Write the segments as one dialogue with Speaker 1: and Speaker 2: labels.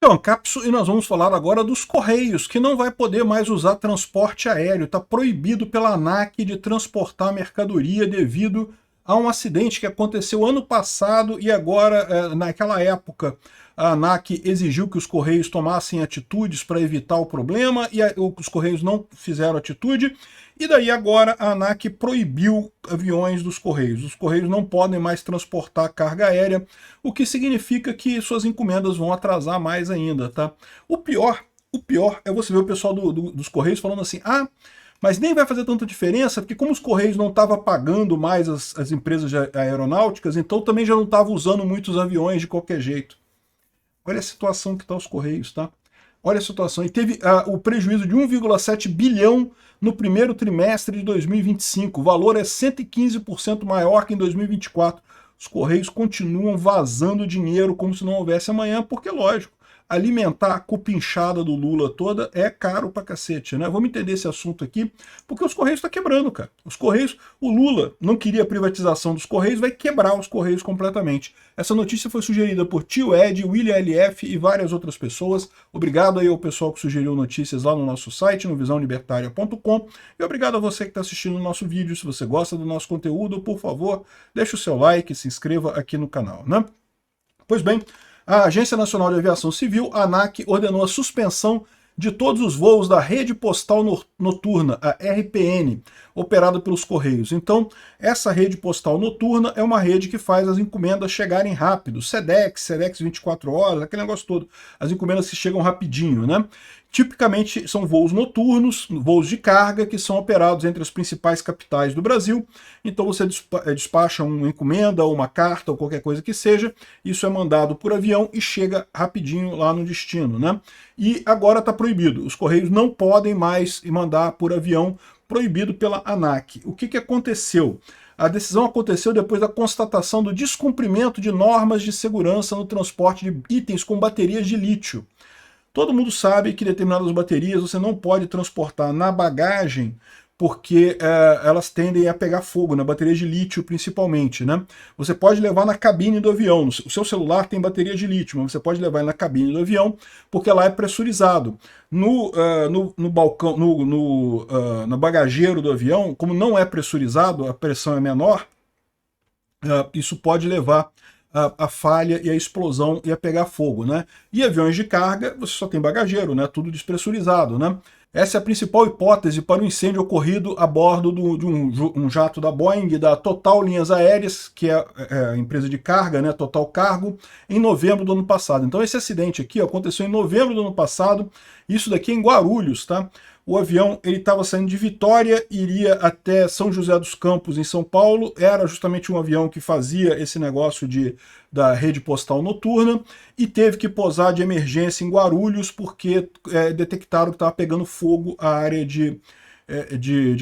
Speaker 1: Então, Capso, e nós vamos falar agora dos Correios, que não vai poder mais usar transporte aéreo. Está proibido pela ANAC de transportar mercadoria devido a um acidente que aconteceu ano passado e agora, naquela época, a ANAC exigiu que os Correios tomassem atitudes para evitar o problema e os Correios não fizeram atitude. E daí agora a ANAC proibiu aviões dos Correios. Os Correios não podem mais transportar carga aérea, o que significa que suas encomendas vão atrasar mais ainda, tá? O pior é você ver o pessoal dos Correios falando assim, mas nem vai fazer tanta diferença, porque como os Correios não estavam pagando mais as empresas aeronáuticas, então também já não estavam usando muitos aviões de qualquer jeito. Olha a situação que está os Correios, tá? Olha a situação. E teve o prejuízo de 1,7 bilhão no primeiro trimestre de 2025. O valor é 115% maior que em 2024. Os Correios continuam vazando dinheiro como se não houvesse amanhã, porque, lógico, alimentar a cupinchada do Lula toda é caro pra cacete, né? Vamos entender esse assunto aqui, porque os Correios estão quebrando, cara. Os Correios, o Lula não queria a privatização dos Correios, vai quebrar os Correios completamente. Essa notícia foi sugerida por Tio Ed, William LF e várias outras pessoas. Obrigado aí ao pessoal que sugeriu notícias lá no nosso site, no visãolibertaria.com, e obrigado a você que está assistindo o nosso vídeo. Se você gosta do nosso conteúdo, por favor, deixe o seu like e se inscreva aqui no canal, né? Pois bem, a Agência Nacional de Aviação Civil, a ANAC, ordenou a suspensão de todos os voos da Rede Postal Noturna, a RPN, operada pelos Correios. Então, essa rede postal noturna é uma rede que faz as encomendas chegarem rápido. Sedex 24 horas, aquele negócio todo. As encomendas que chegam rapidinho, né? Tipicamente são voos noturnos, voos de carga, que são operados entre as principais capitais do Brasil. Então você despacha uma encomenda, ou uma carta, ou qualquer coisa que seja, isso é mandado por avião e chega rapidinho lá no destino, né? E agora está proibido. Os Correios não podem mais mandar por avião, proibido pela ANAC. O que aconteceu? A decisão aconteceu depois da constatação do descumprimento de normas de segurança no transporte de itens com baterias de lítio. Todo mundo sabe que determinadas baterias você não pode transportar na bagagem porque elas tendem a pegar fogo, na bateria de lítio principalmente, né? Você pode levar na cabine do avião, o seu celular tem bateria de lítio, mas você pode levar na cabine do avião porque lá é pressurizado. No balcão, no bagageiro do avião, como não é pressurizado, a pressão é menor, isso pode levar a falha e a explosão e a pegar fogo, né? E aviões de carga, você só tem bagageiro, né? Tudo despressurizado, né? Essa é a principal hipótese para o incêndio ocorrido a bordo de um jato da Boeing, da Total Linhas Aéreas, que é a empresa de carga, né? Total Cargo, em novembro do ano passado. Então esse acidente aqui aconteceu em novembro do ano passado, isso daqui é em Guarulhos, tá? O avião ele estava saindo de Vitória, iria até São José dos Campos, em São Paulo. Era justamente um avião que fazia esse negócio da rede postal noturna e teve que pousar de emergência em Guarulhos porque detectaram que estava pegando fogo a área de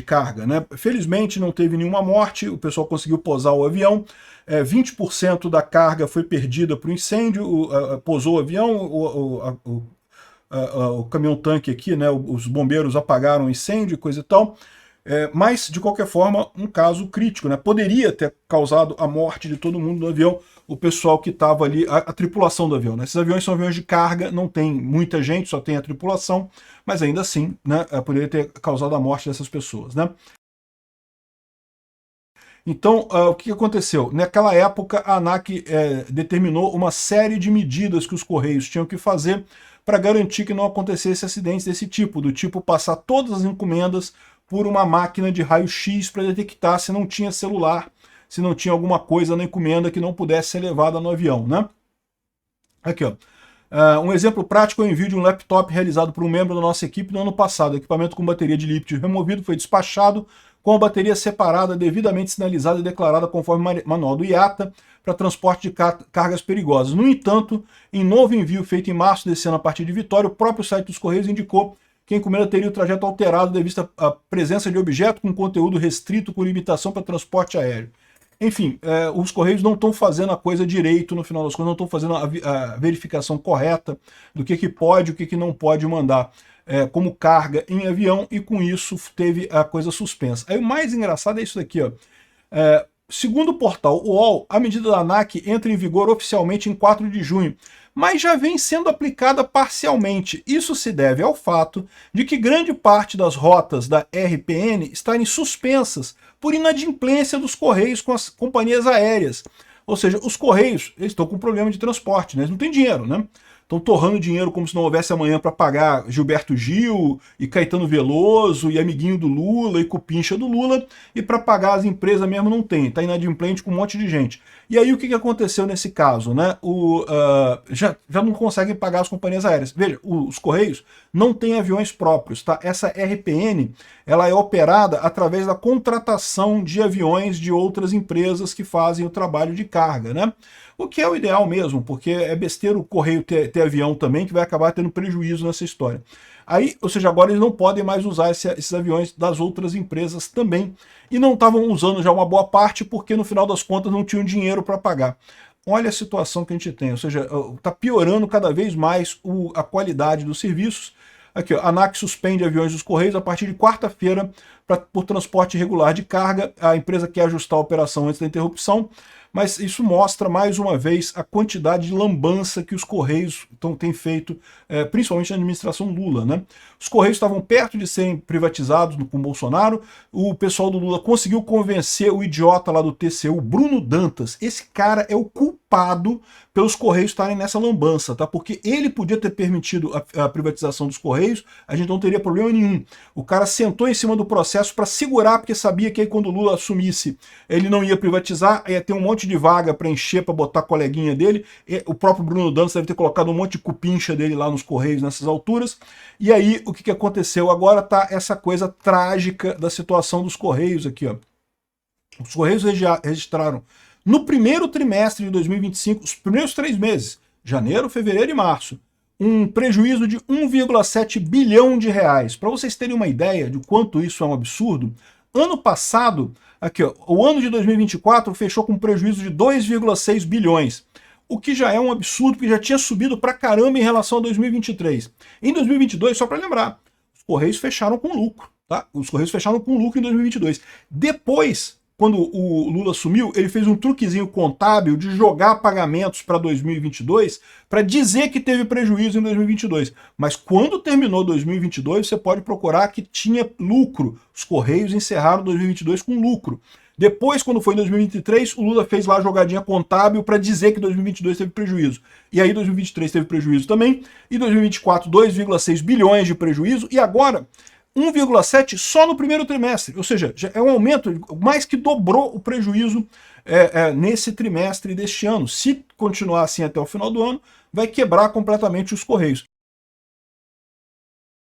Speaker 1: carga, né? Felizmente não teve nenhuma morte, o pessoal conseguiu pousar o avião. 20% da carga foi perdida para o incêndio, pousou o avião, o caminhão-tanque aqui, né, os bombeiros apagaram o incêndio e coisa e tal, mas, de qualquer forma, um caso crítico, né? Poderia ter causado a morte de todo mundo no avião, o pessoal que estava ali, a tripulação do avião, né? Esses aviões são aviões de carga, não tem muita gente, só tem a tripulação, mas ainda assim, né, poderia ter causado a morte dessas pessoas, né? Então, o que aconteceu? Naquela época, a ANAC determinou uma série de medidas que os Correios tinham que fazer para garantir que não acontecesse acidentes desse tipo, do tipo passar todas as encomendas por uma máquina de raio-x para detectar se não tinha celular, se não tinha alguma coisa na encomenda que não pudesse ser levada no avião, né? Aqui, ó. Um exemplo prático é o envio de um laptop realizado por um membro da nossa equipe no ano passado. O equipamento com bateria de lítio removido foi despachado com a bateria separada, devidamente sinalizada e declarada conforme manual do IATA para transporte de cargas perigosas. No entanto, em novo envio feito em março desse ano a partir de Vitória, o próprio site dos Correios indicou que a encomenda teria o trajeto alterado devido à presença de objeto com conteúdo restrito com limitação para transporte aéreo. Enfim, os Correios não estão fazendo a coisa direito, no final das contas, não estão fazendo a verificação correta do que pode e o que não pode mandar como carga em avião, e com isso teve a coisa suspensa. Aí o mais engraçado é isso daqui, ó. Segundo o portal UOL, a medida da ANAC entra em vigor oficialmente em 4 de junho, mas já vem sendo aplicada parcialmente. Isso se deve ao fato de que grande parte das rotas da RPN estarem suspensas por inadimplência dos Correios com as companhias aéreas. Ou seja, os Correios eles estão com problema de transporte, né? Eles não têm dinheiro, né? Estão torrando dinheiro como se não houvesse amanhã para pagar Gilberto Gil e Caetano Veloso e amiguinho do Lula e cupincha do Lula, e para pagar as empresas mesmo não tem, está inadimplente com um monte de gente. E aí o que aconteceu nesse caso? Né? Já não conseguem pagar as companhias aéreas. Veja, os Correios não têm aviões próprios. Tá? Essa RPN ela é operada através da contratação de aviões de outras empresas que fazem o trabalho de carga. Né? O que é o ideal mesmo, porque é besteira o Correio ter avião também, que vai acabar tendo prejuízo nessa história. Aí, ou seja, agora eles não podem mais usar esses aviões das outras empresas também. E não estavam usando já uma boa parte, porque no final das contas não tinham dinheiro para pagar. Olha a situação que a gente tem, ou seja, está piorando cada vez mais a qualidade dos serviços. Aqui, ó, a ANAC suspende aviões dos Correios a partir de quarta-feira por transporte irregular de carga. A empresa quer ajustar a operação antes da interrupção, mas isso mostra mais uma vez a quantidade de lambança que os Correios têm feito, principalmente na administração Lula. Né? Os Correios estavam perto de serem privatizados com Bolsonaro, o pessoal do Lula conseguiu convencer o idiota lá do TCU, Bruno Dantas. Esse cara é o culpado pelos Correios estarem nessa lambança, tá? Porque ele podia ter permitido a privatização dos Correios, a gente não teria problema nenhum. O cara sentou em cima do processo para segurar, porque sabia que aí quando o Lula assumisse, ele não ia privatizar, ia ter um monte de vaga para encher, para botar a coleguinha dele. O próprio Bruno Dantas deve ter colocado um monte de cupincha dele lá nos Correios nessas alturas. E aí, o que aconteceu? Agora tá essa coisa trágica da situação dos Correios aqui, ó. Os Correios registraram no primeiro trimestre de 2025, os primeiros 3 meses, janeiro, fevereiro e março, um prejuízo de 1,7 bilhão de reais. Para vocês terem uma ideia de quanto isso é um absurdo, ano passado, aqui, ó, o ano de 2024 fechou com um prejuízo de 2,6 bilhões. O que já é um absurdo, porque já tinha subido pra caramba em relação a 2023. Em 2022, só para lembrar, os Correios fecharam com lucro. Tá? Os Correios fecharam com lucro em 2022. Depois, quando o Lula assumiu, ele fez um truquezinho contábil de jogar pagamentos para 2022 para dizer que teve prejuízo em 2022. Mas quando terminou 2022, você pode procurar que tinha lucro. Os Correios encerraram 2022 com lucro. Depois, quando foi em 2023, o Lula fez lá a jogadinha contábil para dizer que 2022 teve prejuízo. E aí 2023 teve prejuízo também. E 2024, 2,6 bilhões de prejuízo. E agora 1,7 só no primeiro trimestre, ou seja, já é um aumento, mais que dobrou o prejuízo nesse trimestre deste ano. Se continuar assim até o final do ano, vai quebrar completamente os Correios.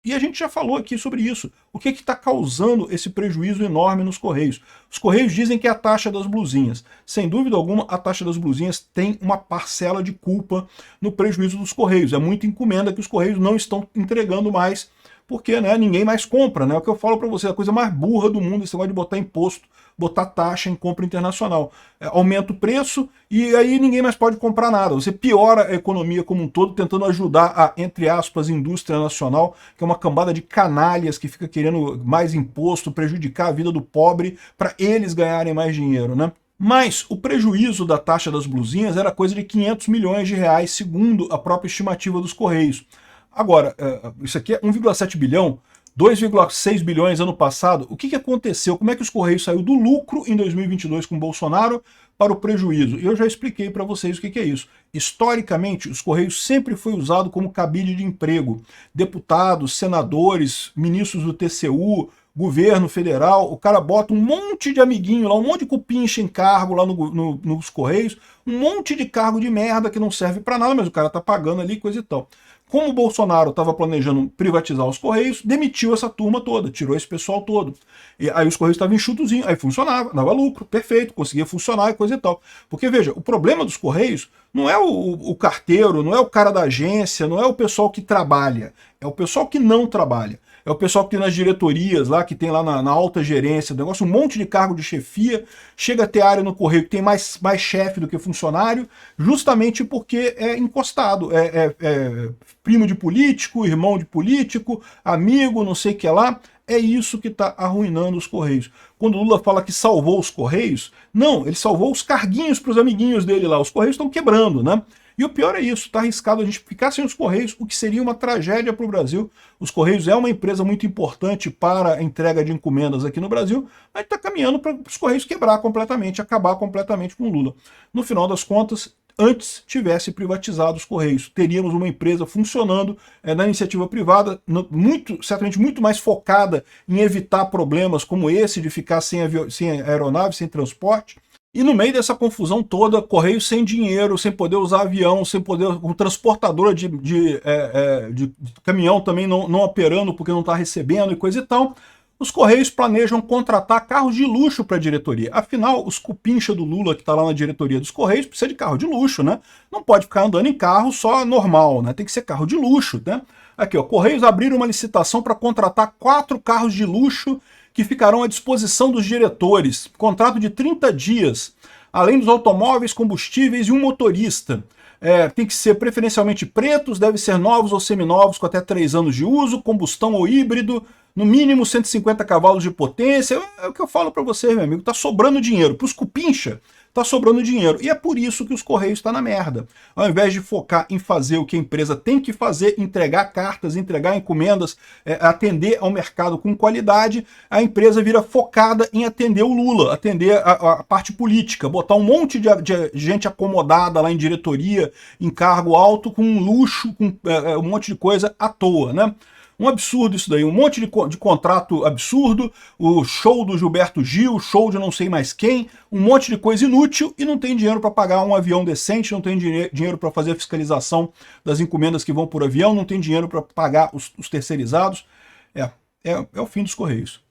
Speaker 1: E a gente já falou aqui sobre isso. O que está causando esse prejuízo enorme nos Correios? Os Correios dizem que é a taxa das blusinhas. Sem dúvida alguma, a taxa das blusinhas tem uma parcela de culpa no prejuízo dos Correios. É muita encomenda que os Correios não estão entregando mais, porque né, ninguém mais compra. Né? É o que eu falo para você, a coisa mais burra do mundo, esse negócio de botar imposto, botar taxa em compra internacional. Aumenta o preço e aí ninguém mais pode comprar nada. Você piora a economia como um todo, tentando ajudar a, entre aspas, indústria nacional, que é uma cambada de canalhas que fica querendo mais imposto, prejudicar a vida do pobre para eles ganharem mais dinheiro, né? Mas o prejuízo da taxa das blusinhas era coisa de 500 milhões de reais, segundo a própria estimativa dos Correios. Agora, isso aqui é 1,7 bilhão, 2,6 bilhões ano passado. O que aconteceu? Como é que os Correios saiu do lucro em 2022 com Bolsonaro para o prejuízo? Eu já expliquei para vocês o que é isso. Historicamente, os Correios sempre foi usado como cabide de emprego. Deputados, senadores, ministros do TCU, governo federal, o cara bota um monte de amiguinho lá, um monte de cupincha em cargo lá nos Correios, um monte de cargo de merda que não serve para nada, mas o cara tá pagando ali, coisa e tal. Como o Bolsonaro estava planejando privatizar os Correios, demitiu essa turma toda, tirou esse pessoal todo. E aí os Correios estavam enxutozinhos, aí funcionava, dava lucro, perfeito, conseguia funcionar e coisa e tal. Porque, veja, o problema dos Correios não é o carteiro, não é o cara da agência, não é o pessoal que trabalha, é o pessoal que não trabalha. É o pessoal que tem nas diretorias lá, que tem lá na alta gerência, negócio, um monte de cargo de chefia, chega a ter área no Correio que tem mais chefe do que funcionário, justamente porque é encostado, é primo de político, irmão de político, amigo, não sei o que lá. É isso que está arruinando os Correios. Quando o Lula fala que salvou os Correios, não, ele salvou os carguinhos para os amiguinhos dele lá. Os Correios estão quebrando, né? E o pior é isso, está arriscado a gente ficar sem os Correios, o que seria uma tragédia para o Brasil. Os Correios é uma empresa muito importante para a entrega de encomendas aqui no Brasil, mas está caminhando para os Correios quebrar completamente, acabar completamente com o Lula. No final das contas, antes tivesse privatizado os Correios, teríamos uma empresa funcionando na iniciativa privada, certamente muito mais focada em evitar problemas como esse de ficar sem aeronave, sem transporte. E no meio dessa confusão toda, Correios sem dinheiro, sem poder usar avião, sem poder, com transportadora de caminhão também não operando porque não está recebendo e coisa e tal, os Correios planejam contratar carros de luxo para a diretoria. Afinal, os cupincha do Lula que está lá na diretoria dos Correios precisa de carro de luxo, né? Não pode ficar andando em carro só normal, né? Tem que ser carro de luxo, né? Aqui, ó, Correios abriram uma licitação para contratar 4 carros de luxo que ficarão à disposição dos diretores. Contrato de 30 dias, além dos automóveis, combustíveis e um motorista. Tem que ser preferencialmente pretos, deve ser novos ou seminovos com até 3 anos de uso, combustão ou híbrido, no mínimo 150 cavalos de potência. É o que eu falo para você, meu amigo, tá sobrando dinheiro. Para os cupincha, tá sobrando dinheiro. E é por isso que os Correios estão na merda. Ao invés de focar em fazer o que a empresa tem que fazer, entregar cartas, entregar encomendas, atender ao mercado com qualidade, a empresa vira focada em atender o Lula, atender a parte política, botar um monte de gente acomodada lá em diretoria, em cargo alto, com luxo, com um monte de coisa à toa, né? Um absurdo isso daí, um monte de contrato absurdo, o show do Gilberto Gil, show de não sei mais quem, um monte de coisa inútil e não tem dinheiro para pagar um avião decente, não tem dinheiro para fazer a fiscalização das encomendas que vão por avião, não tem dinheiro para pagar os terceirizados. É o fim dos Correios.